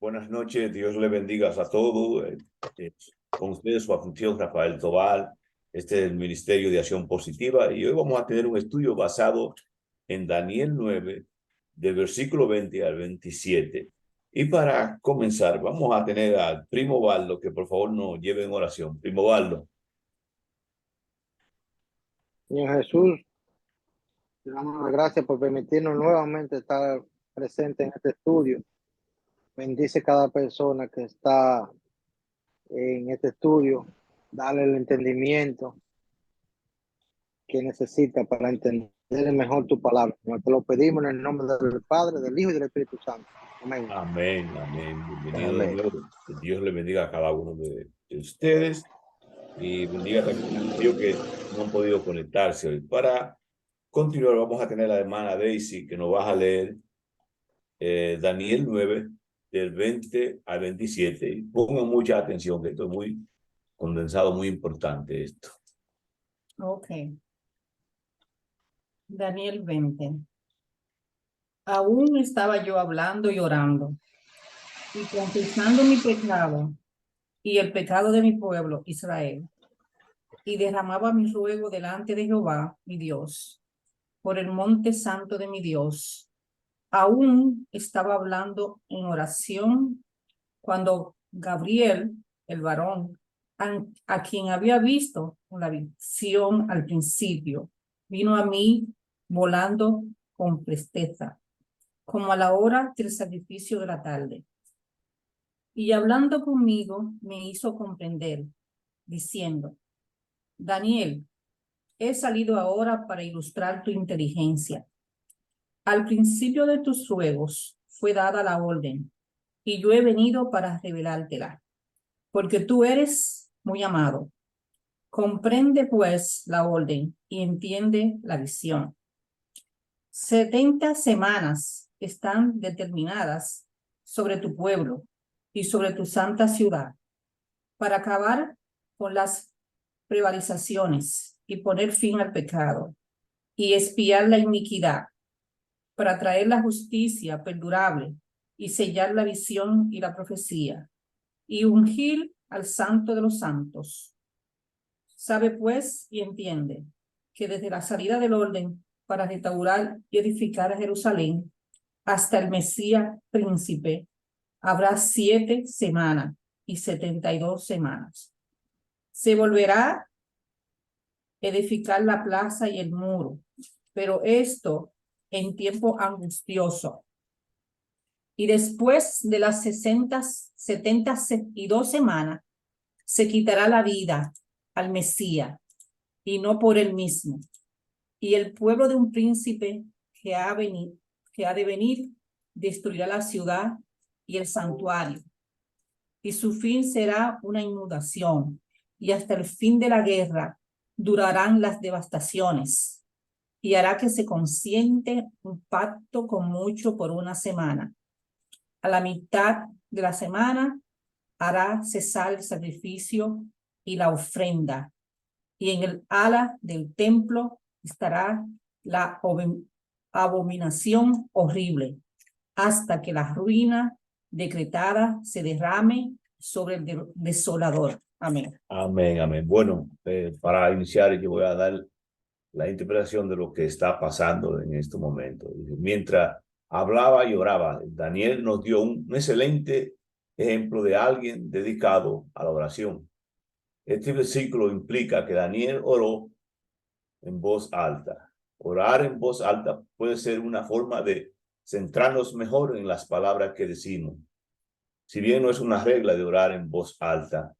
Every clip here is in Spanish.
Buenas noches, Dios le bendiga a todos. Con ustedes su anfitrión Rafael Tobal. Este es el Ministerio de Acción Positiva y hoy vamos a tener un estudio basado en Daniel 9, del versículo 20 al 27. Y para comenzar, vamos a tener al primo Baldo, que por favor nos lleve en oración. Primo Baldo. Señor Jesús, te damos las gracias por permitirnos nuevamente estar presente en este estudio. Bendice cada persona que está en este estudio. Dale el entendimiento que necesita para entender mejor tu palabra. Te lo pedimos en el nombre del Padre, del Hijo y del Espíritu Santo. Amén. Amén, amén. Bienvenido de Amén. nuevo. Que Dios le bendiga a cada uno de ustedes y bendiga también a aquellos que no han podido conectarse hoy. Para continuar, vamos a tener a la hermana Daisy, que nos va a leer Daniel 9, del 20 al 27. Y pongan mucha atención, que esto es muy condensado, muy importante esto. Ok. Daniel 20. Aún estaba yo hablando y orando y confesando mi pecado y el pecado de mi pueblo Israel, y derramaba mi ruego delante de Jehová, mi Dios, por el monte santo de mi Dios. Aún estaba hablando en oración cuando Gabriel, el varón, a quien había visto la visión al principio, vino a mí volando con presteza, como a la hora del sacrificio de la tarde. Y hablando conmigo, me hizo comprender, diciendo: Daniel, he salido ahora para ilustrar tu inteligencia. Al principio de tus ruegos fue dada la orden, y yo he venido para revelártela, porque tú eres muy amado. Comprende pues la orden y entiende la visión. 70 semanas están determinadas sobre tu pueblo y sobre tu santa ciudad, para acabar con las prevaricaciones y poner fin al pecado, y expiar la iniquidad, para traer la justicia perdurable, y sellar la visión y la profecía, y ungir al santo de los santos. Sabe pues y entiende que desde la salida del orden para restaurar y edificar a Jerusalén hasta el Mesías príncipe habrá 7 semanas y 72 semanas. Se volverá a edificar la plaza y el muro, pero esto en tiempo angustioso. Y después de las 72 semanas se quitará la vida al Mesías, y no por él mismo. Y el pueblo de un príncipe que ha de venir destruirá la ciudad y el santuario, y su fin será una inundación, y hasta el fin de la guerra durarán las devastaciones, y hará que se consiente un pacto con mucho por una semana. A la mitad de la semana hará cesar el sacrificio y la ofrenda, y en el ala del templo estará la abominación horrible, hasta que la ruina decretada se derrame sobre el desolador. Amén. Amén, amén. Bueno, para iniciar yo voy a dar la interpretación de lo que está pasando en este momento. Mientras hablaba y oraba, Daniel nos dio un excelente ejemplo de alguien dedicado a la oración. Este versículo implica que Daniel oró en voz alta. Orar en voz alta puede ser una forma de centrarnos mejor en las palabras que decimos. Si bien no es una regla de orar en voz alta,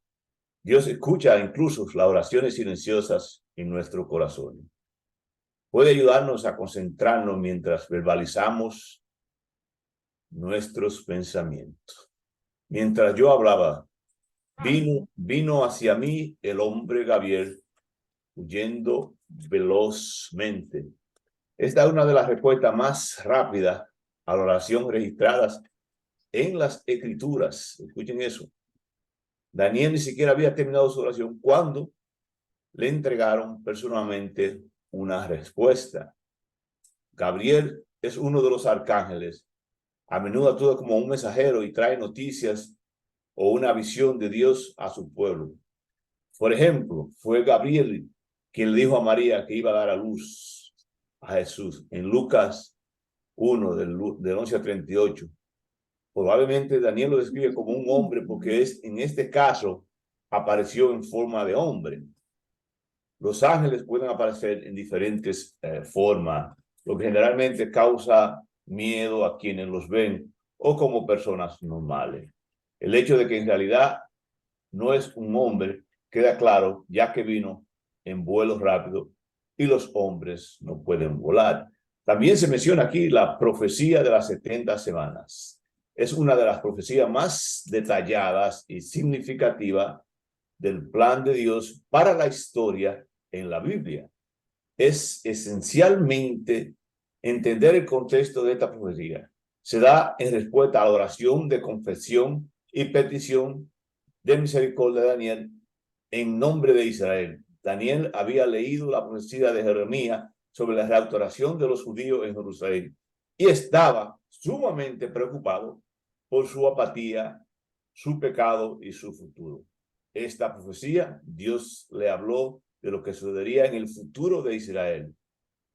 Dios escucha incluso las oraciones silenciosas en nuestro corazón. Puede ayudarnos a concentrarnos mientras verbalizamos nuestros pensamientos. Mientras yo hablaba, vino hacia mí el hombre Gabriel, huyendo velozmente. Esta es una de las respuestas más rápidas a la oración registradas en las Escrituras. Escuchen eso. Daniel ni siquiera había terminado su oración cuando le entregaron personalmente una respuesta. Gabriel es uno de los arcángeles A menudo actúa como un mensajero y trae noticias o una visión de Dios a su pueblo. Por ejemplo, fue Gabriel quien le dijo a María que iba a dar a luz a Jesús en Lucas 1, del 11 al 38. Probablemente Daniel lo describe como un hombre porque en este caso apareció en forma de hombre. Los ángeles pueden aparecer en diferentes formas, lo que generalmente causa miedo a quienes los ven o como personas normales. El hecho de que en realidad no es un hombre queda claro ya que vino en vuelo rápido y los hombres no pueden volar. También se menciona aquí la profecía de las 70 semanas. Es una de las profecías más detalladas y significativas del plan de Dios para la historia en la Biblia. Es esencialmente entender el contexto de esta profecía. Se da en respuesta a la oración de confesión y petición de misericordia de Daniel en nombre de Israel. Daniel había leído la profecía de Jeremías sobre la restauración de los judíos en Jerusalén y estaba sumamente preocupado por su apatía, su pecado y su futuro. Esta profecía, Dios le habló de lo que sucedería en el futuro de Israel.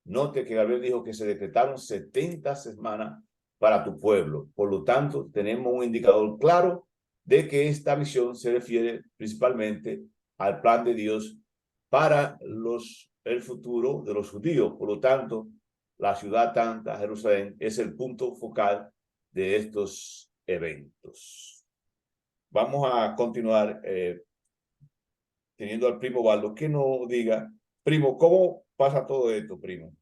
Note que Gabriel dijo que se decretaron 70 semanas para tu pueblo. Por lo tanto, tenemos un indicador claro de que esta visión se refiere principalmente al plan de Dios para el futuro de los judíos. Por lo tanto, la ciudad santa, Jerusalén, es el punto focal de estos eventos. Vamos a continuar teniendo al primo Waldo que nos diga, primo, ¿cómo pasa todo esto, primo?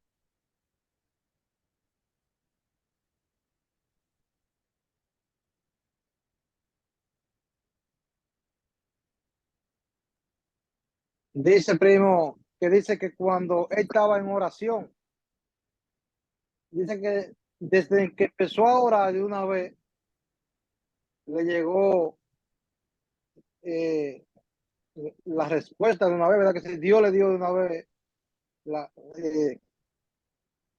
Dice primo que dice que cuando él estaba en oración, dice que desde que empezó a orar de una vez, le llegó eh, la respuesta de una vez, ¿verdad? Que si Dios le dio de una vez la,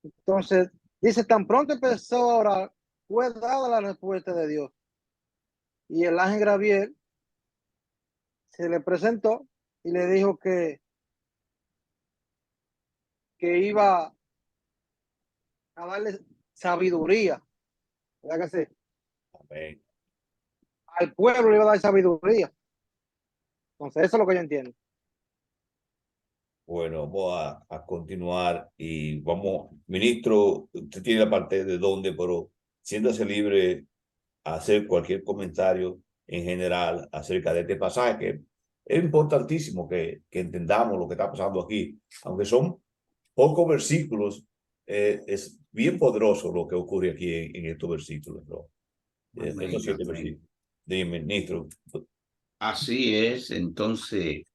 entonces, dice, tan pronto empezó a orar, fue dada la respuesta de Dios. Y el ángel Gabriel se le presentó y le dijo que iba a darle sabiduría, ¿verdad que sí? Amén. Al pueblo le iba a dar sabiduría. Entonces, eso es lo que yo entiendo. Bueno, vamos a continuar y vamos, ministro, usted tiene la parte de dónde, pero siéntase libre a hacer cualquier comentario en general acerca de este pasaje, que es importantísimo que entendamos lo que está pasando aquí. Aunque son pocos versículos, es bien poderoso lo que ocurre aquí en estos versículos, ¿no? Estos 7 versículos. Dime, ministro. Así es, entonces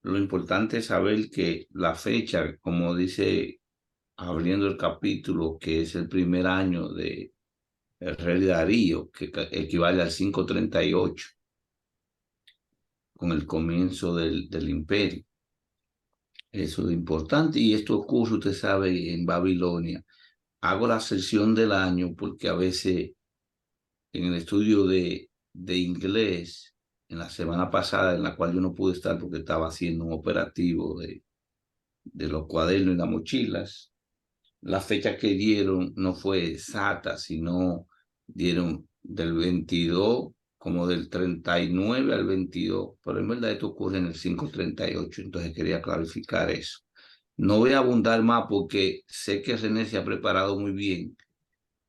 lo importante es saber que la fecha, como dice abriendo el capítulo, que es el primer año de el rey Darío, que equivale al 538, con el comienzo del imperio. Eso es importante y esto ocurre, usted sabe, en Babilonia. Hago la sección del año porque a veces en el estudio de inglés, en la semana pasada, en la cual yo no pude estar porque estaba haciendo un operativo de los cuadernos y las mochilas, la fecha que dieron no fue exacta, sino dieron del 22, como del 39 al 22, pero en verdad esto ocurre en el 538, entonces quería clarificar eso. No voy a abundar más porque sé que René se ha preparado muy bien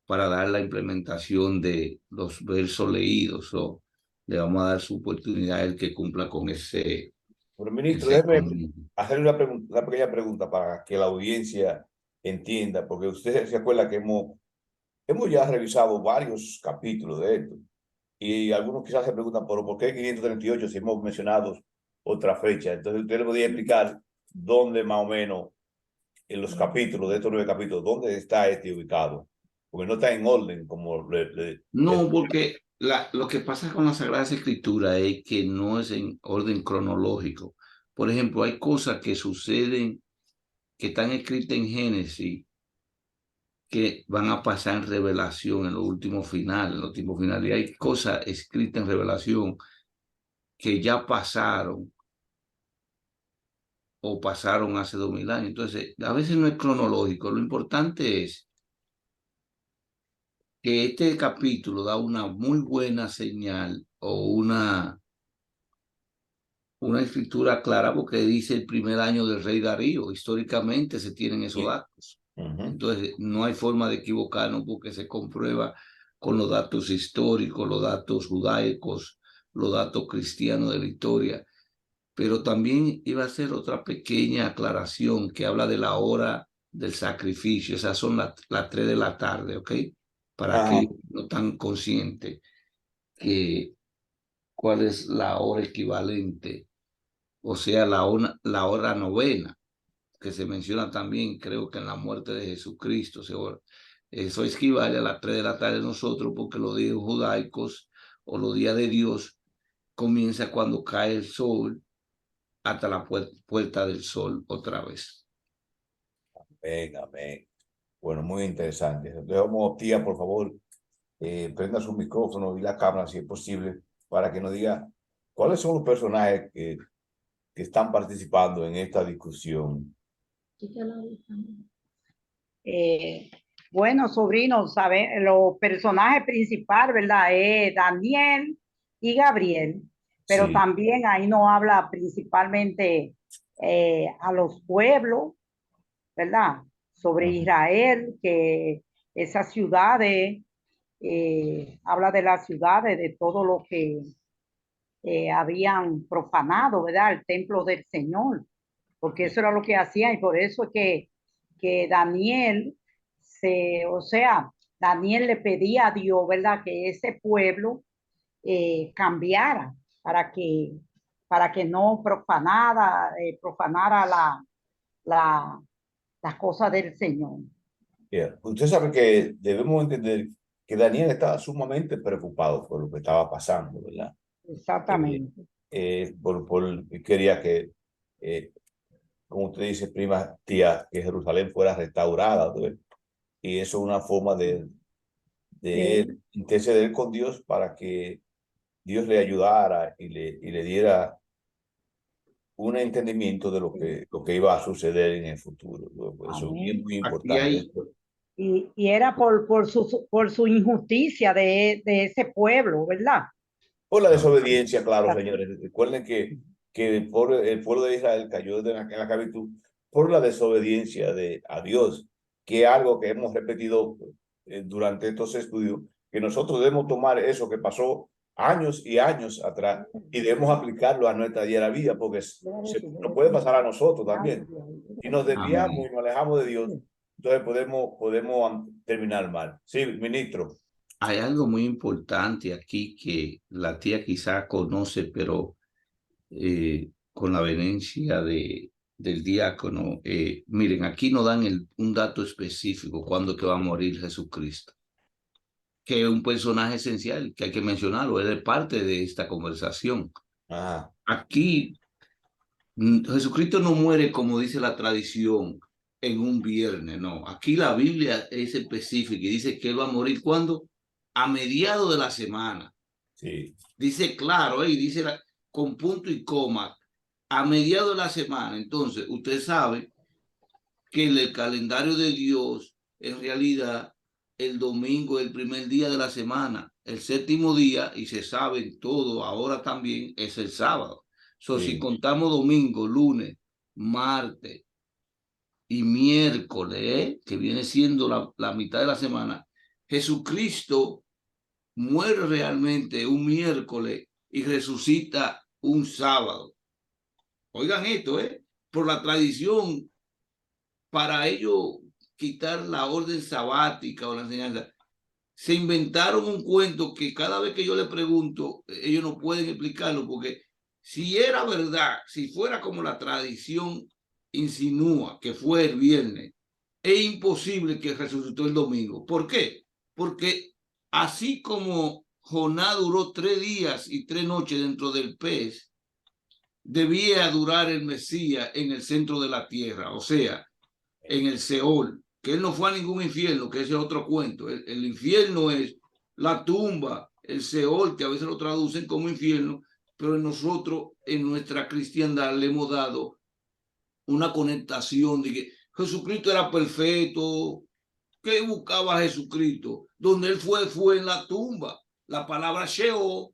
para dar la implementación de los versos leídos, o le vamos a dar su oportunidad a él que cumpla con Pero, ministro, ese déjeme hacer una pequeña pregunta para que la audiencia entienda, porque usted se acuerda que hemos ya revisado varios capítulos de esto, y algunos quizás se preguntan, ¿pero por qué 538 si hemos mencionado otra fecha? Entonces, usted le podría explicar dónde más o menos en los capítulos, de estos 9 capítulos, dónde está este ubicado, porque no está en orden como No, porque lo que pasa con la Sagrada Escritura es que no es en orden cronológico. Por ejemplo, hay cosas que suceden, que están escritas en Génesis, que van a pasar en revelación en los últimos finales, en los últimos finales. Y hay cosas escritas en revelación que ya pasaron o pasaron hace 2000 años. Entonces, a veces no es cronológico. Lo importante es que este capítulo da una muy buena señal o una escritura clara porque dice el primer año del rey Darío. Históricamente se tienen esos datos. Entonces, no hay forma de equivocarnos porque se comprueba con los datos históricos, los datos judaicos, los datos cristianos de la historia. Pero también iba a hacer otra pequeña aclaración que habla de la hora del sacrificio. Esas son las 3 de la tarde, ¿ok? Para que no están conscientes que cuál es la hora equivalente, o sea, la hora novena, que se menciona también, creo que en la muerte de Jesucristo. Eso equivale a las 3 de la tarde de nosotros, porque los días judaicos o los días de Dios comienza cuando cae el sol hasta la puerta del sol otra vez. Amén, amén. Bueno, muy interesante. Le vamos, tía, por favor, prenda su micrófono y la cámara, si es posible, para que nos diga cuáles son los personajes que están participando en esta discusión. Bueno, sobrinos, ¿saben? Los personajes principales, ¿verdad? Es Daniel y Gabriel, pero Sí. también ahí nos habla principalmente a los pueblos, ¿verdad? Sobre Israel, que esas ciudades, habla de las ciudades, de todo lo que habían profanado, ¿verdad? El templo del Señor, porque eso era lo que hacían y por eso es que Daniel o sea, Daniel le pedía a Dios, ¿verdad? Que ese pueblo cambiara para que no profanara las cosas del Señor. Yeah. Usted sabe que debemos entender que Daniel estaba sumamente preocupado por lo que estaba pasando, ¿verdad? Exactamente. Quería que, como usted dice, prima, tía, que Jerusalén fuera restaurada, ¿verdad? Y eso es una forma de Sí. interceder con Dios para que Dios le ayudara y le diera un entendimiento de lo que iba a suceder en el futuro. Eso es muy Aquí importante. hay, Y era por su injusticia de ese pueblo, ¿verdad? Por la desobediencia, claro, señores. Recuerden que el pueblo de Israel cayó en la esclavitud por la desobediencia a Dios, que es algo que hemos repetido durante estos estudios, que nosotros debemos tomar eso que pasó años y años atrás y debemos aplicarlo a nuestra diaria vida, porque nos puede pasar a nosotros también. Si nos desviamos y nos alejamos de Dios, entonces podemos terminar mal. Sí, ministro. hay algo muy importante aquí que la tía quizá conoce, pero con la venencia del diácono, miren, aquí nos dan un dato específico, cuándo que va a morir Jesucristo, que es un personaje esencial, que hay que mencionarlo, es de parte de esta conversación. Aquí, Jesucristo no muere, como dice la tradición, en un viernes, no. Aquí la Biblia es específica y dice que él va a morir cuando a mediados de la semana. Sí. Dice claro, y dice con punto y coma, a mediados de la semana. Entonces, usted sabe que en el calendario de Dios, en realidad, el domingo es el primer día de la semana, el séptimo día, y se sabe todo ahora también, es el sábado. So, Sí. si contamos domingo, lunes, martes y miércoles, que viene siendo la mitad de la semana, Jesucristo muere realmente un miércoles y resucita un sábado. Oigan esto, por la tradición, para ellos quitar la orden sabática o la enseñanza, se inventaron un cuento que cada vez que yo le pregunto, ellos no pueden explicarlo, porque si era verdad, si fuera como la tradición insinúa que fue el viernes, es imposible que resucitó el domingo. ¿Por qué? Porque así como Jonás duró 3 días y 3 noches dentro del pez, debía durar el Mesías en el centro de la tierra, o sea, en el Seol. que él no fue a ningún infierno, que ese es otro cuento. El infierno es la tumba, el Seol, que a veces lo traducen como infierno, pero nosotros en nuestra cristiandad le hemos dado una conectación de que Jesucristo era perfecto. ¿Qué buscaba Jesucristo? Donde él fue en la tumba. La palabra Sheol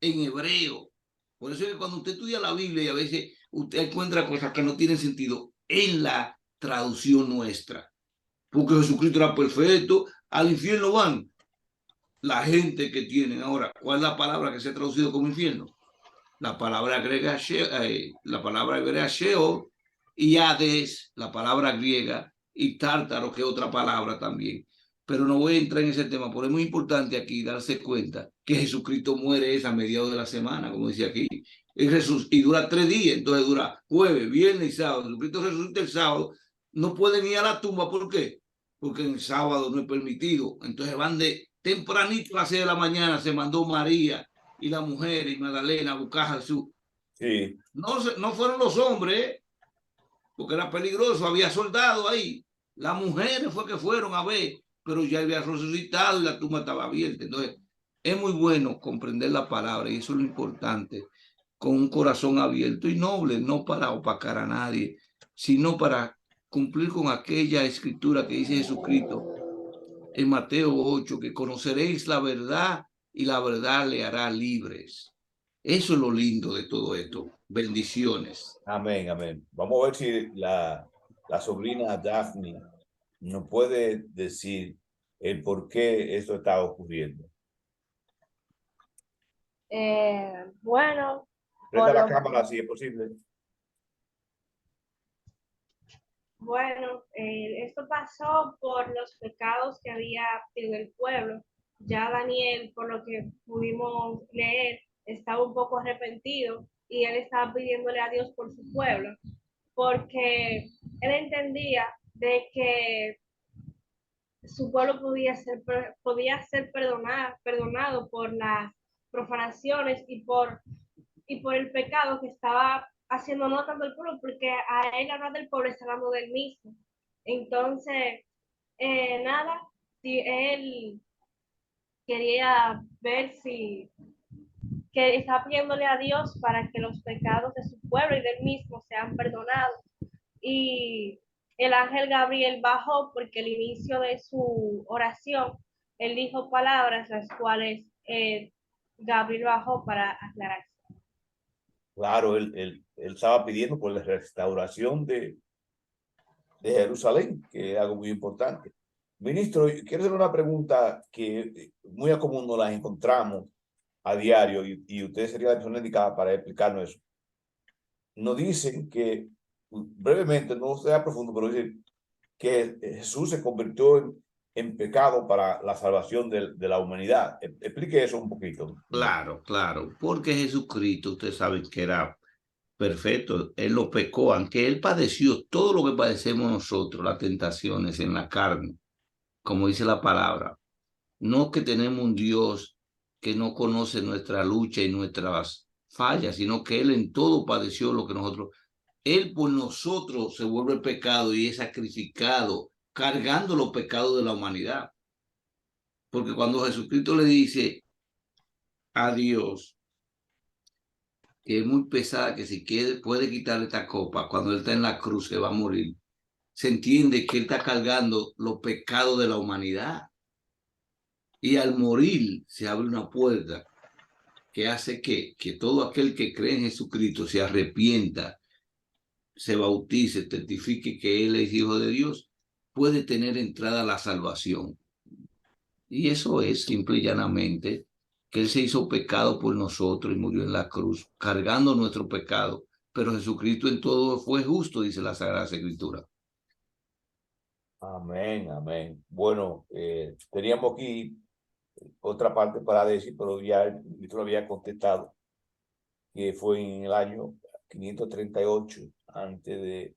en hebreo. Por eso es que cuando usted estudia la Biblia y a veces usted encuentra cosas que no tienen sentido en la traducción nuestra. Porque Jesucristo era perfecto, al infierno van la gente que tienen. Ahora, ¿cuál es la palabra que se ha traducido como infierno? La palabra griega, la palabra hebrea Sheol, y Hades, la palabra griega, y Tártaro, que es otra palabra también. Pero no voy a entrar en ese tema, porque es muy importante aquí darse cuenta que Jesucristo muere a mediados de la semana, como dice aquí. Y dura 3 días, entonces dura jueves, viernes y sábado. Jesucristo resucita el sábado, no pueden ir a la tumba, ¿por qué? Porque el sábado no es permitido. Entonces van de tempranito a las 6 de la mañana, se mandó María y la mujer y Magdalena a buscar a Jesús. Sí. No fueron los hombres, porque era peligroso, había soldados ahí. Las mujeres fue que fueron a ver, pero ya había resucitado y la tumba estaba abierta. Entonces, es muy bueno comprender la palabra y eso es lo importante, con un corazón abierto y noble, no para opacar a nadie, sino para cumplir con aquella escritura que dice Jesucristo en Mateo 8, que conoceréis la verdad y la verdad le hará libres. Eso es lo lindo de todo esto. Bendiciones. Amén, amén. Vamos a ver si la sobrina Daphne nos puede decir el por qué esto está ocurriendo. Bueno, Prenda la lo- cámara si es posible. bueno, esto pasó por los pecados que había en el pueblo. Ya Daniel, por lo que pudimos leer, estaba un poco arrepentido y él estaba pidiéndole a Dios por su pueblo, porque él entendía de que su pueblo podía ser perdonado por las profanaciones y por el pecado que estaba haciendo no tanto el pueblo, porque a él hablar del pueblo está hablando del mismo. Entonces, nada, si él quería ver si que está pidiéndole a Dios para que los pecados de su pueblo y del mismo sean perdonados. Y el ángel Gabriel bajó porque al inicio de su oración, él dijo palabras las cuales Gabriel bajó para aclarar. Claro, él estaba pidiendo por la restauración de Jerusalén, que es algo muy importante. Ministro, quiero hacer una pregunta que muy a común nos la encontramos a diario y usted sería la persona indicada para explicarnos eso. Nos dicen que, brevemente, no sea profundo, pero dicen que Jesús se convirtió en pecado para la salvación de la humanidad. Explique eso un poquito. Claro, claro, porque Jesucristo, usted sabe que era perfecto, él lo pecó, aunque él padeció todo lo que padecemos nosotros, las tentaciones en la carne, como dice la palabra. No que tenemos un Dios que no conoce nuestra lucha y nuestras fallas, sino que él en todo padeció lo que nosotros, él por nosotros se vuelve pecado y es sacrificado, cargando los pecados de la humanidad. Porque cuando Jesucristo le dice a Dios, que es muy pesada, que si quiere, puede quitarle esta copa, cuando él está en la cruz, se va a morir, se entiende que él está cargando los pecados de la humanidad. Y al morir se abre una puerta que hace que todo aquel que cree en Jesucristo se arrepienta, se bautice, testifique que Él es Hijo de Dios, puede tener entrada a la salvación. Y eso es simple y llanamente que Él se hizo pecado por nosotros y murió en la cruz, cargando nuestro pecado. Pero Jesucristo en todo fue justo, dice la Sagrada Escritura. Amén, amén. Bueno, teníamos aquí otra parte para decir, pero ya el ministro lo había contestado, que fue en el año 538 antes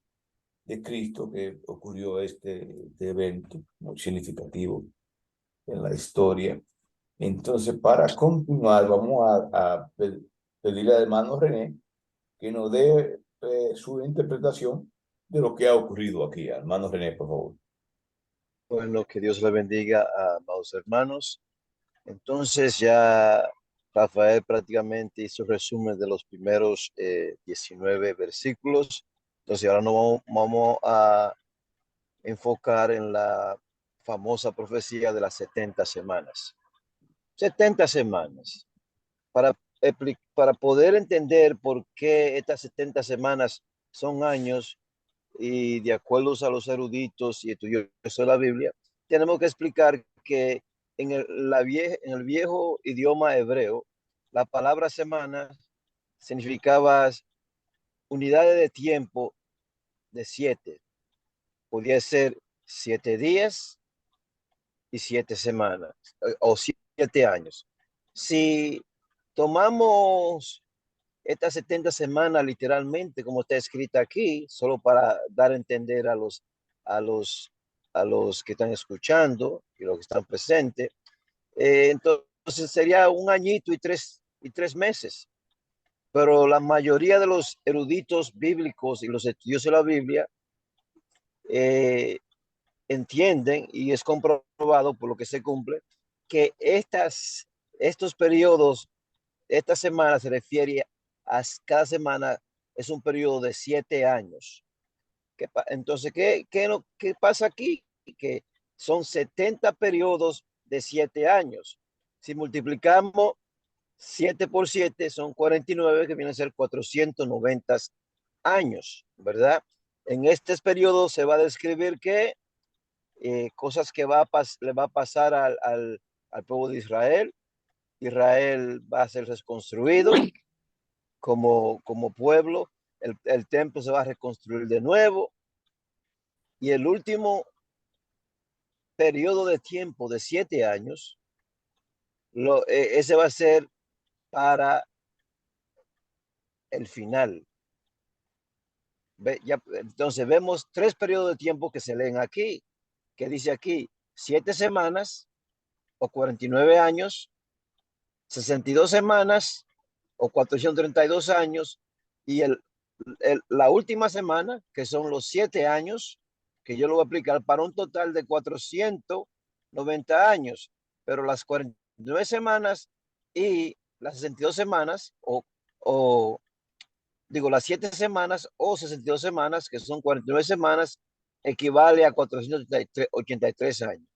de Cristo que ocurrió este evento muy significativo en la historia. Entonces, para continuar, vamos a pedirle al hermano René que nos dé su interpretación de lo que ha ocurrido aquí. Hermano René, por favor. Bueno, que Dios le bendiga a amados hermanos. Entonces ya Rafael prácticamente hizo resumen de los primeros 19 versículos. Entonces ahora nos vamos a enfocar en la famosa profecía de las 70 semanas. 70 semanas. Para poder entender por qué estas 70 semanas son años, y de acuerdo a los eruditos y estudiosos de la Biblia, tenemos que explicar que en el viejo idioma hebreo, la palabra semana significaba unidades de tiempo de 7. Podía ser 7 días y 7 semanas, o 7 años. Si tomamos estas 70 semanas literalmente, como está escrita aquí, solo para dar a entender a los que están escuchando y los que están presentes, entonces sería un añito y tres meses. Pero la mayoría de los eruditos bíblicos y los estudios de la Biblia entienden, y es comprobado por lo que se cumple, que estos periodos, esta semana se refiere a cada semana, es un periodo de 7 años. Entonces, ¿qué pasa aquí? Que son 70 periodos de 7 años. Si multiplicamos 7 por 7, son 49, que vienen a ser 490 años, ¿verdad? En este periodo se va a describir que cosas que le va a pasar al pueblo de Israel. Israel va a ser reconstruido como pueblo. El templo se va a reconstruir de nuevo. Y el último periodo de tiempo de 7 años, ese va a ser para el final. Entonces vemos 3 periodos de tiempo que se leen aquí, que dice aquí 7 semanas o 49 años, 62 semanas o 432 años, y la última semana, que son los 7 años, que yo lo voy a aplicar para un total de 490 años, pero las 49 semanas y las 62 semanas, o digo, las 7 semanas o 62 semanas, que son 49 semanas, equivale a 483 años.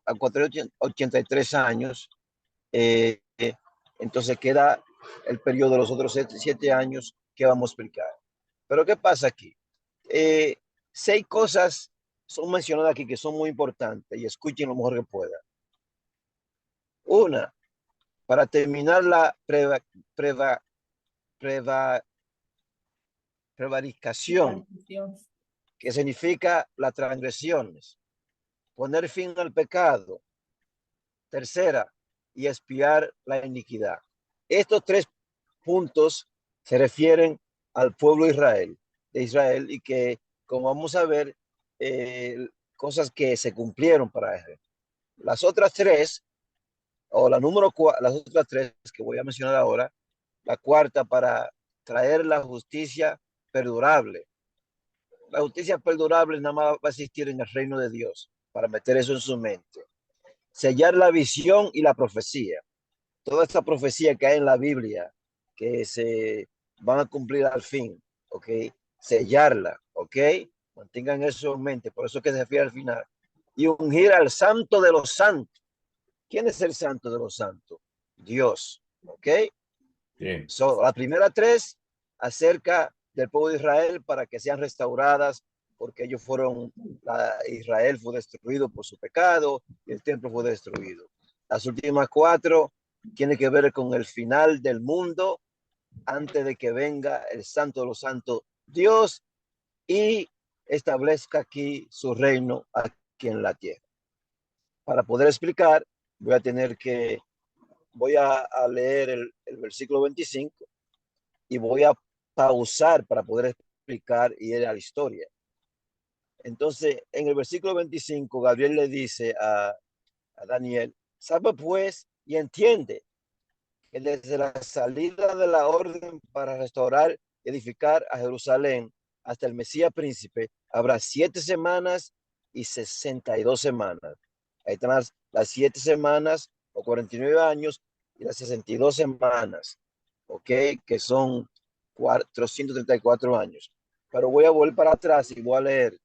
A 483 años, entonces queda el periodo de los otros 7 años que vamos a explicar. Pero ¿qué pasa aquí? 6 cosas son mencionadas aquí que son muy importantes, y escuchen lo mejor que puedan. Una, para terminar la prevaricación, que significa las transgresiones, poner fin al pecado. Tercera, y expiar la iniquidad. Estos 3 puntos se refieren al pueblo de Israel, y que, como vamos a ver, cosas que se cumplieron para él. Las otras 3, o las otras 3 que voy a mencionar ahora, la cuarta, para traer la justicia perdurable. La justicia perdurable nada más va a existir en el reino de Dios, para meter eso en su mente. Sellar la visión y la profecía. Toda esta profecía que hay en la Biblia, que se van a cumplir al fin, ¿ok? Sellarla, ¿ok? Mantengan eso en mente, por eso que se refiere al final. Y ungir al santo de los santos. ¿Quién es el santo de los santos? Dios, ¿ok? Sí. La primera 3 acerca del pueblo de Israel, para que sean restauradas, porque ellos Israel fue destruido por su pecado y el templo fue destruido. Las últimas 4 tienen que ver con el final del mundo, antes de que venga el santo de los santos, Dios, y establezca aquí su reino aquí en la tierra. Para poder explicar, voy a leer el versículo 25, y voy a pausar para poder explicar y ir a la historia. Entonces, en el versículo 25, Gabriel le dice a Daniel: sabe pues y entiende que desde la salida de la orden para restaurar y edificar a Jerusalén hasta el Mesías príncipe, habrá 7 semanas y 62 semanas. Ahí están las 7 semanas o 49 años y las 62 semanas, ¿ok? Que son 434 años. Pero voy a volver para atrás y voy a leer.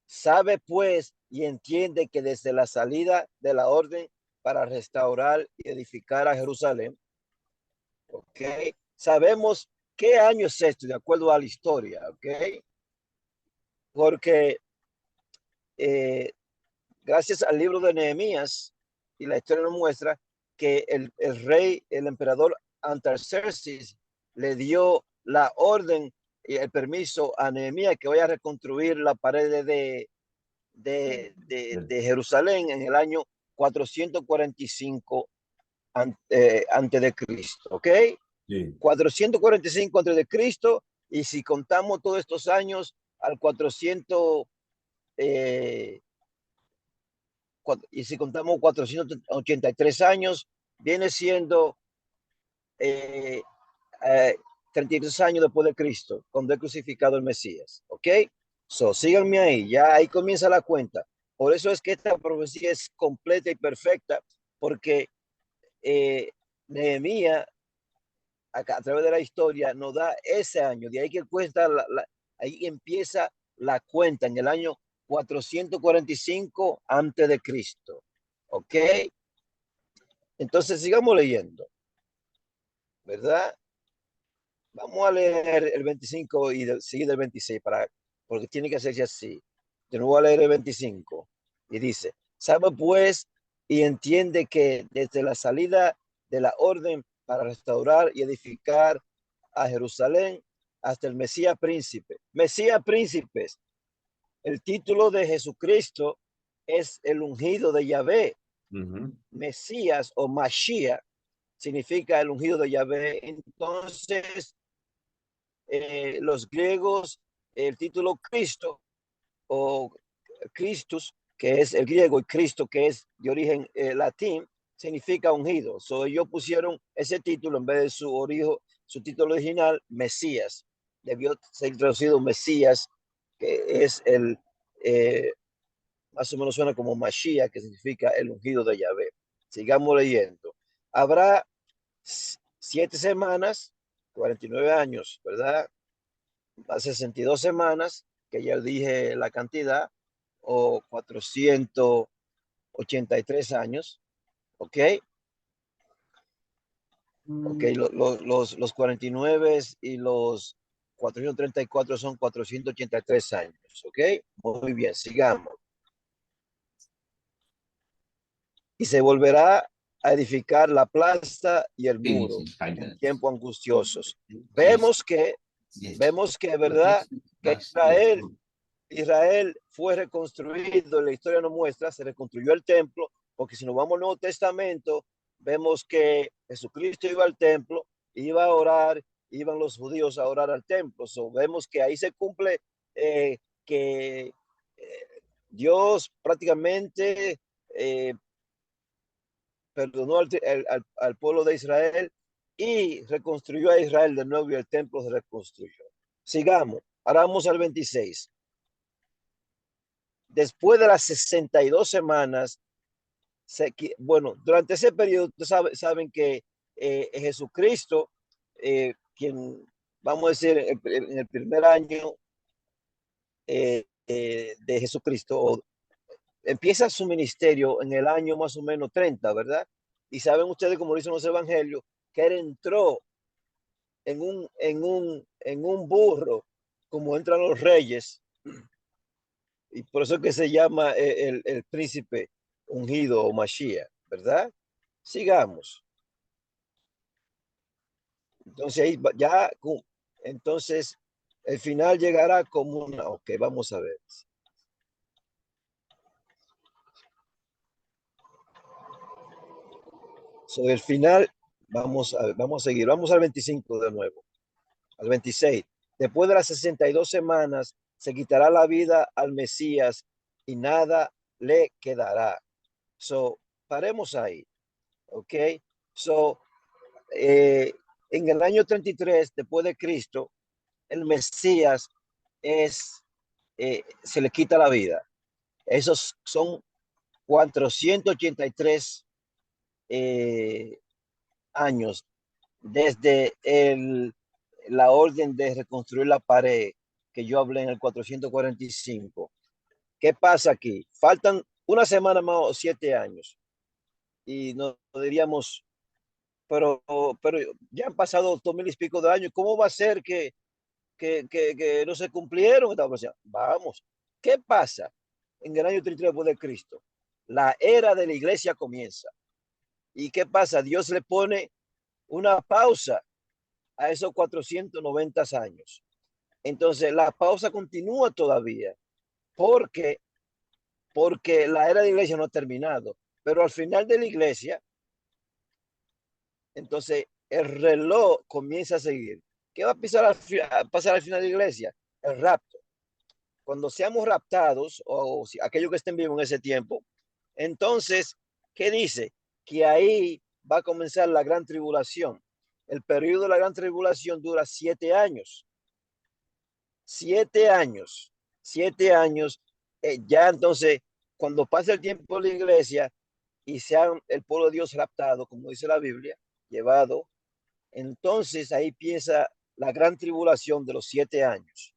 Sabe pues y entiende que desde la salida de la orden para restaurar y edificar a Jerusalén, ¿ok? Sabemos qué año es esto de acuerdo a la historia, ¿ok? Porque gracias al libro de Nehemías, y la historia nos muestra que el rey, el emperador Artaxerxes, le dio la orden y el permiso a Nehemías que vaya a reconstruir la pared de Jerusalén en el año 445 antes de Cristo, ¿ok? Sí. 445 antes de Cristo, y si contamos todos estos años al 400, y si contamos 483 años, viene siendo 32 años después de Cristo, cuando es crucificado el Mesías, ¿ok? So, síganme ahí, ya ahí comienza la cuenta. Por eso es que esta profecía es completa y perfecta, porque Nehemías, a través de la historia, nos da ese año, de ahí que cuesta, ahí empieza la cuenta en el año 445 antes de Cristo, ¿ok? Entonces sigamos leyendo, ¿verdad? Vamos a leer el 25 y seguir el 26 porque tiene que hacerse así. De nuevo a leer el 25 y dice, sabe pues y entiende que desde la salida de la orden para restaurar y edificar a Jerusalén hasta el Mesías príncipe. Mesías príncipes, el título de Jesucristo es el ungido de Yahvé. Mesías o Mashiach significa el ungido de Yahvé. Entonces, los griegos, el título Cristo o Christus, que es el griego, y Cristo, que es de origen latín, significa ungido. So, ellos pusieron ese título en vez de su título original, Mesías. Debió ser traducido Mesías, que es más o menos suena como Mashiach, que significa el ungido de Yahvé. Sigamos leyendo. Habrá 7 semanas, 49 años, ¿verdad? A 62 semanas, que ya dije la cantidad, o 483 años, ¿ok? Ok, los 49 y los 434 son 483 años, ¿ok? Muy bien, sigamos. Y se volverá a edificar la plaza y el muro en tiempos angustiosos. Vemos que, ¿verdad? Que Israel fue reconstruido, la historia nos muestra, se reconstruyó el templo, porque si nos vamos al Nuevo Testamento, vemos que Jesucristo iba al templo, iba a orar, iban los judíos a orar al templo. So, vemos que ahí se cumple que Dios prácticamente perdonó al pueblo de Israel y reconstruyó a Israel de nuevo y el templo se reconstruyó. Sigamos, ahora vamos al 26. Después de las 62 semanas, bueno, durante ese periodo, saben que Jesucristo, quien, vamos a decir, en el primer año de Jesucristo, empieza su ministerio en el año más o menos 30, ¿verdad? Y saben ustedes, como dicen los evangelios, que él entró en un burro, como entran los reyes, y por eso que se llama el príncipe ungido o Mashiach, ¿verdad? Sigamos. Entonces ahí ya, entonces el final llegará como una, ok, vamos a ver. Sobre el final, vamos a seguir, vamos al 25 de nuevo, al 26. Después de las 62 semanas, se quitará la vida al Mesías y nada le quedará. So, paremos ahí, ok. So, en el año 33 después de Cristo, el Mesías se le quita la vida. Esos son 483 años desde la orden de reconstruir la pared que yo hablé en el 445. ¿Qué pasa aquí? Faltan una semana más o 7 años. Y no diríamos, pero ya han pasado 2000 y pico de años. ¿Cómo va a ser que no se cumplieron? Vamos. ¿Qué pasa en el año 33 después de Cristo? La era de la iglesia comienza. ¿Y qué pasa? Dios le pone una pausa a esos 490 años. Entonces, la pausa continúa todavía porque, porque la era de la iglesia no ha terminado. Pero al final de la iglesia, entonces el reloj comienza a seguir. ¿Qué va a pasar al final de la iglesia? El rapto. Cuando seamos raptados, o si, aquellos que estén vivos en ese tiempo, entonces, ¿qué dice? Que ahí va a comenzar la gran tribulación. El periodo de la gran tribulación dura 7 años. 7 años. 7 años. Ya entonces, cuando pase el tiempo de la iglesia y sea el pueblo de Dios raptado, como dice la Biblia, llevado, entonces ahí piensa la gran tribulación de los 7 años.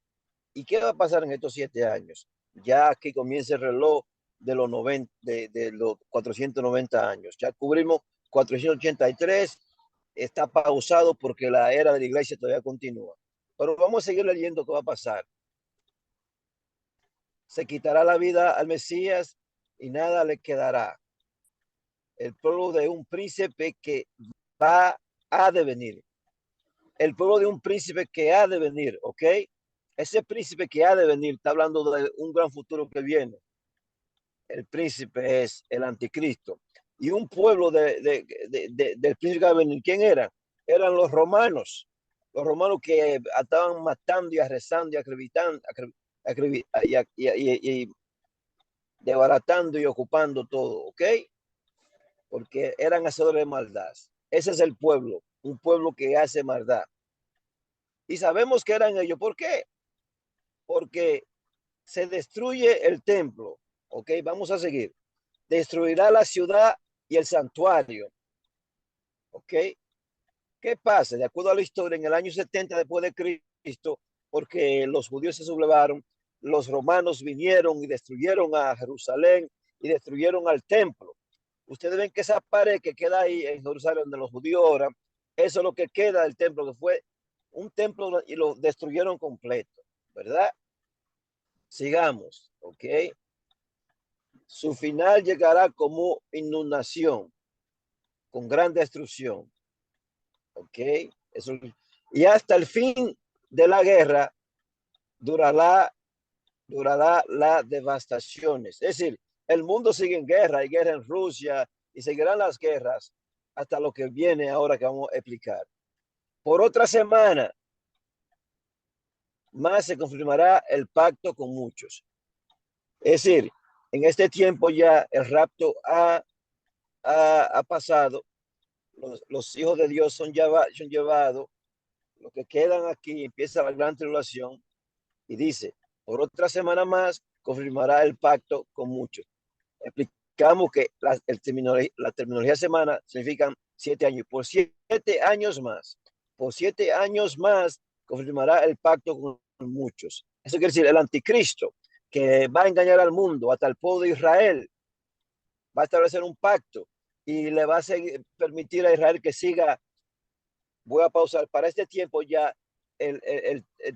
¿Y qué va a pasar en estos 7 años? Ya que comienza el reloj de los 90, de los 490 años. Ya cubrimos 483, está pausado porque la era de la iglesia todavía continúa. Pero vamos a seguir leyendo qué va a pasar. Se quitará la vida al Mesías y nada le quedará. El pueblo de un príncipe que va a devenir. El pueblo de un príncipe que ha de venir, ¿ok? Ese príncipe que ha de venir está hablando de un gran futuro que viene. El príncipe es el anticristo. Y un pueblo del príncipe que va a venir, ¿quién era? Eran los romanos. Los romanos que estaban matando y arrestando y acreditando y desbaratando y ocupando todo, ¿ok? Porque eran hacedores de maldad. Ese es el pueblo, un pueblo que hace maldad. Y sabemos que eran ellos. ¿Por qué? Porque se destruye el templo. Ok, vamos a seguir. Destruirá la ciudad y el santuario. Ok, ¿qué pasa? De acuerdo a la historia, en el año 70 después de Cristo, porque los judíos se sublevaron, los romanos vinieron y destruyeron a Jerusalén y destruyeron al templo. Ustedes ven que esa pared que queda ahí en Jerusalén, donde los judíos oran, eso es lo que queda del templo, que fue un templo y lo destruyeron completo, ¿verdad? Sigamos, ¿ok? Su final llegará como inundación, con gran destrucción, ¿ok? Eso, y hasta el fin de la guerra durará las devastaciones. Es decir, el mundo sigue en guerra, hay guerra en Rusia y seguirán las guerras hasta lo que viene ahora que vamos a explicar. Por otra semana más se confirmará el pacto con muchos. Es decir, en este tiempo ya el rapto ha pasado, los hijos de Dios son llevados, los que quedan aquí empieza la gran tribulación y dice, por otra semana más confirmará el pacto con muchos. Explicamos que la terminología semana significan 7 años, por 7 años más, por 7 años más confirmará el pacto con muchos. Eso quiere decir el anticristo, que va a engañar al mundo, hasta el pueblo de Israel, va a establecer un pacto y le va a permitir a Israel que siga. Voy a pausar. Para este tiempo ya el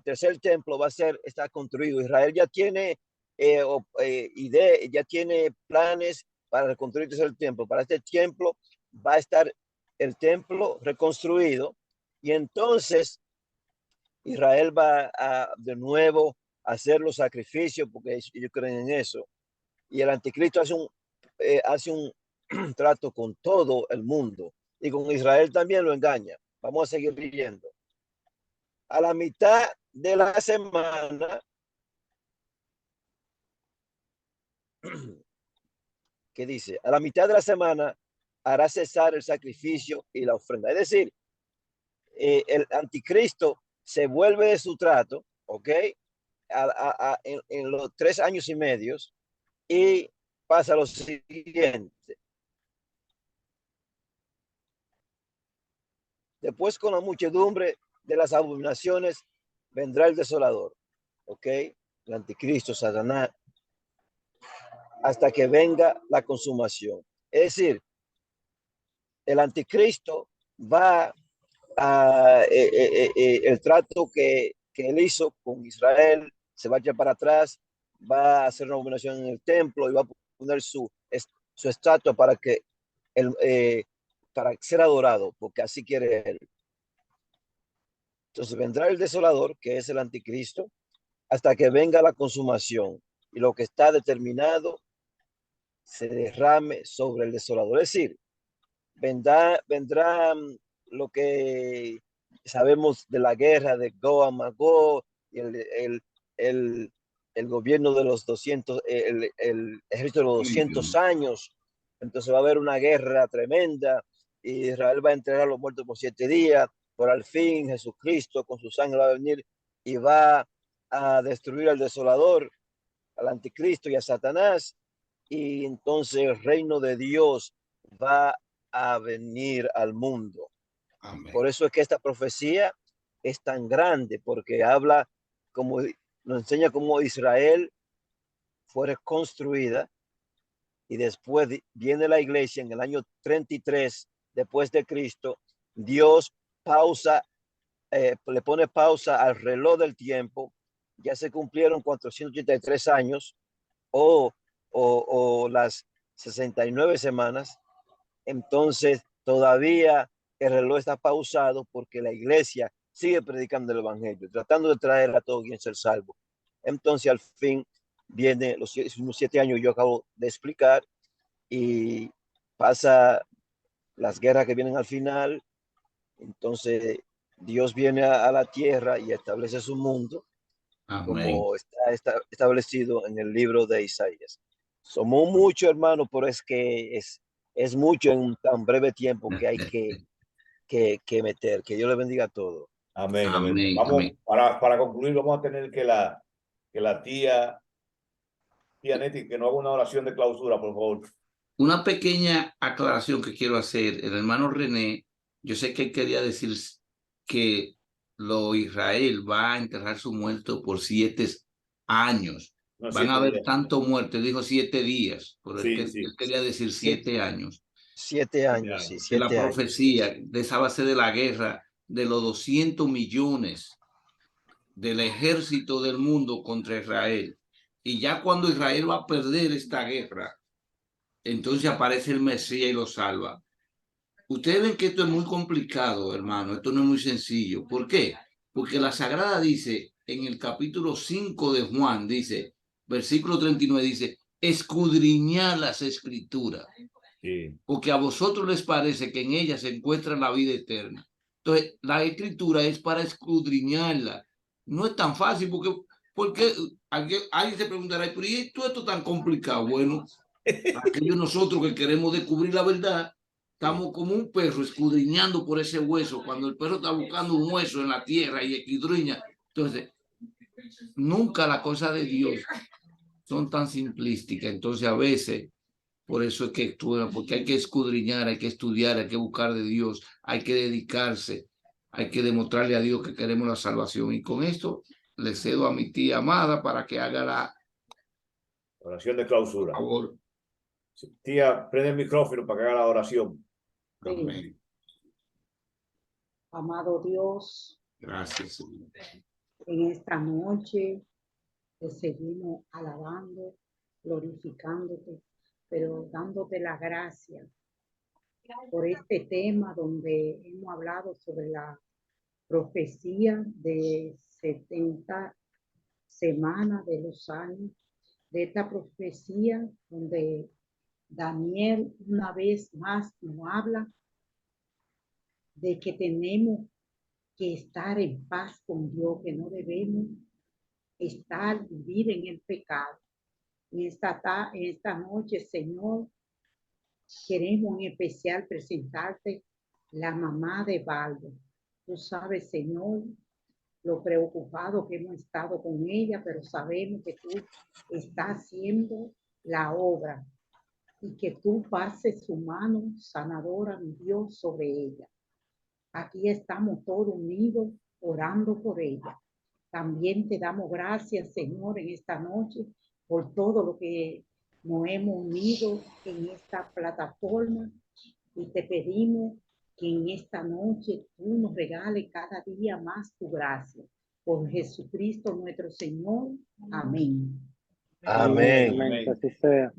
tercer templo va a está construido. Israel ya tiene ideas, ya tiene planes para reconstruir el tercer templo. Para este templo va a estar el templo reconstruido y entonces Israel va a de nuevo hacer los sacrificios porque ellos creen en eso. Y el anticristo hace un trato con todo el mundo y con Israel también lo engaña. Vamos a seguir leyendo. A la mitad de la semana, ¿qué dice? A la mitad de la semana hará cesar el sacrificio y la ofrenda. Es decir, el anticristo se vuelve de su trato, ¿ok? En los 3 años y medio, Y pasa lo siguiente. Después, con la muchedumbre de las abominaciones vendrá el desolador, ¿ok? El anticristo, Satanás, hasta que venga la consumación. Es decir, el anticristo va a el trato que él hizo con Israel, se va a echar para atrás, va a hacer una abominación en el templo y va a poner su estatua para que para ser adorado, porque así quiere él. Entonces vendrá el desolador, que es el anticristo, hasta que venga la consumación y lo que está determinado se derrame sobre el desolador. Es decir, vendrá lo que sabemos de la guerra de Gog a Magog y el gobierno de los 200, el ejército de los 200 años. Entonces va a haber una guerra tremenda y Israel va a entregar a los muertos por 7 días. Por al fin Jesucristo con su sangre va a venir y va a destruir al desolador, al anticristo y a Satanás. Y entonces el reino de Dios va a venir al mundo. Amén. Por eso es que esta profecía es tan grande, porque habla como nos enseña cómo Israel fue reconstruida y después viene la iglesia en el año 33 después de Cristo. Dios pausa, le pone pausa al reloj del tiempo. Ya se cumplieron 483 años o las 69 semanas. Entonces todavía el reloj está pausado porque la iglesia sigue predicando el evangelio, tratando de traer a todo quien ser salvo. Entonces al fin viene los 7 años yo acabo de explicar y pasa las guerras que vienen al final. Entonces Dios viene a la tierra y establece su mundo. Amén. Como está establecido en el libro de Isaías. Somos muchos, hermanos, pero es que es mucho en un tan breve tiempo que hay que meter. Que Dios le bendiga a todos. Amén, amén. Amén, Vamos, amén. para concluir, vamos a tener que la tía Neti, que no haga una oración de clausura, por favor. Una pequeña aclaración que quiero hacer. El hermano René, yo sé que él quería decir que Israel va a enterrar su muerto por 7 años. No, Van 7 a haber días. tanto muertos, dijo 7 días, pero Sí, él sí. quería decir 7 años. 7 años, sí, De la 7 años. profecía, de esa base de la guerra, de los 200 millones del ejército del mundo contra Israel. Y ya cuando Israel va a perder esta guerra, entonces aparece el Mesías y lo salva. Ustedes ven que esto es muy complicado, hermano. Esto no es muy sencillo. ¿Por qué? Porque la Sagrada dice, en el capítulo 5 de Juan, dice, versículo 39, dice, escudriñad las escrituras, Sí. porque a vosotros les parece que en ellas se encuentra la vida eterna. Entonces, la escritura es para escudriñarla. No es tan fácil porque alguien se preguntará, ¿pero y esto tan complicado? Bueno, aquellos nosotros que queremos descubrir la verdad, estamos como un perro escudriñando por ese hueso. Cuando el perro está buscando un hueso en la tierra y escudriña, entonces, nunca las cosas de Dios son tan simplísticas. Entonces, a veces, por eso es que estudian, porque hay que escudriñar, hay que estudiar, hay que buscar de Dios, hay que dedicarse, hay que demostrarle a Dios que queremos la salvación. Y con esto le cedo a mi tía amada para que haga la Oración de clausura. favor. Tía, prende el micrófono para que haga la oración. Amén. Amado Dios, Gracias, Señor. en esta noche te seguimos alabando, glorificándote, pero dándote la gracia por este tema donde hemos hablado sobre la profecía de 70 semanas de los años, de esta profecía donde Daniel una vez más nos habla de que tenemos que estar en paz con Dios, que no debemos vivir en el pecado. En esta noche, Señor, queremos en especial presentarte la mamá de Baldo. Tú sabes, Señor, lo preocupado que hemos estado con ella, pero sabemos que tú estás haciendo la obra y que tú pases su mano sanadora, mi Dios, sobre ella. Aquí estamos todos unidos orando por ella. También te damos gracias, Señor, en esta noche por todo lo que nos hemos unido en esta plataforma y te pedimos que en esta noche tú nos regales cada día más tu gracia. Por Jesucristo nuestro Señor. Amén. Amén. Amén. Que así sea.